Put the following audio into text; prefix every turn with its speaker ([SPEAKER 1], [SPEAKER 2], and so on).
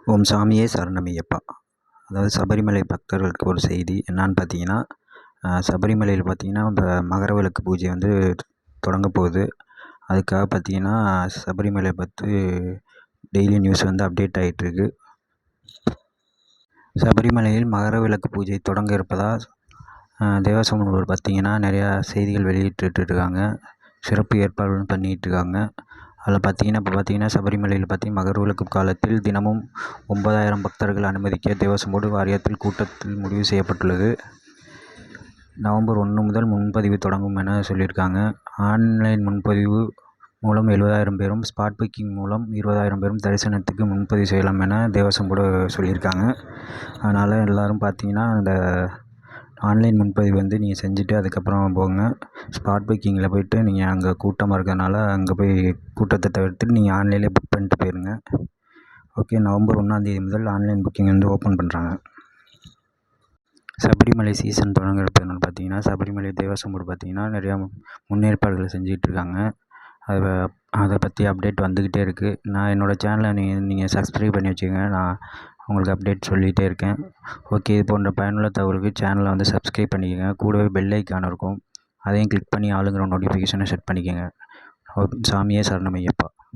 [SPEAKER 1] ஓம் சாமியே சரணமையப்பா. அதாவது சபரிமலை பக்தர்களுக்கு ஒரு செய்தி என்னான்னு பார்த்தீங்கன்னா, சபரிமலையில் பார்த்தீங்கன்னா, இப்போ மகரவிளக்கு பூஜை வந்து தொடங்க போகுது. அதுக்காக பார்த்தீங்கன்னா, சபரிமலை பற்றி டெய்லி நியூஸ் வந்து அப்டேட் ஆகிட்டுருக்கு. சபரிமலையில் மகரவிளக்கு பூஜை தொடங்க இருப்பதால் தேவசம் பார்த்தீங்கன்னா நிறையா செய்திகள் வெளியிட்டுருக்காங்க. சிறப்பு ஏற்பாடுகளும் பண்ணிகிட்ருக்காங்க. அதில் பார்த்தீங்கன்னா இப்போ பார்த்தீங்கன்னா சபரிமலையில் மகரவிளக்கு காலத்தில் தினமும் 9,000 பக்தர்கள் அனுமதிக்க தேவஸ்வம் போர்டு வாரியத்தில் கூட்டத்தில் முடிவு செய்யப்பட்டுள்ளது. நவம்பர் 1 முதல் முன்பதிவு தொடங்கும் என சொல்லியிருக்காங்க. ஆன்லைன் முன்பதிவு மூலம் 70,000 பேரும், ஸ்பாட் புக்கிங் மூலம் 20,000 பேரும் தரிசனத்துக்கு முன்பதிவு செய்யலாம் என தேவஸ்வம் போர்டு சொல்லியிருக்காங்க. அதனால் எல்லோரும் பார்த்தீங்கன்னா அந்த ஆன்லைன் முன்பதிவு வந்து நீங்கள் செஞ்சுட்டு அதுக்கப்புறம் போங்க. ஸ்பாட் புக்கிங்கில் போய்ட்டு நீங்கள் அங்கே கூட்டமாக இருக்கிறதுனால அங்கே போய் கூட்டத்தை தவிர்த்துட்டு நீங்கள் ஆன்லைன்லேயே புக் பண்ணிட்டு போயிடுங்க. ஓகே, நவம்பர் 1 முதல் ஆன்லைன் புக்கிங் வந்து ஓப்பன் பண்ணுறாங்க. சபரிமலை சீசன் தொடங்குறப்ப என்னென்னு பார்த்தீங்கன்னா, சபரிமலை தேவஸ்வம் போர்டு பார்த்தீங்கன்னா நிறையா முன்னேற்பாடுகளை செஞ்சிகிட்ருக்காங்க. அதை பற்றி அப்டேட் வந்துக்கிட்டே இருக்குது. நான் என்னோடய சேனலை நீங்கள் சப்ஸ்கிரைப் பண்ணி வச்சுக்கோங்க. நான் உங்களுக்கு அப்டேட் சொல்லிகிட்டே இருக்கேன். ஓகே, இது போன்ற பயனுள்ள தகவலுக்கு சேனலை வந்து சப்ஸ்கிரைப் பண்ணிக்கோங்க. கூடவே பெல் ஐக்கான் இருக்கும், அதையும் கிளிக் பண்ணி ஆளுங்கிற நோட்டிஃபிகேஷனை செட் பண்ணிக்கோங்க. சாமியே சரணமையப்பா.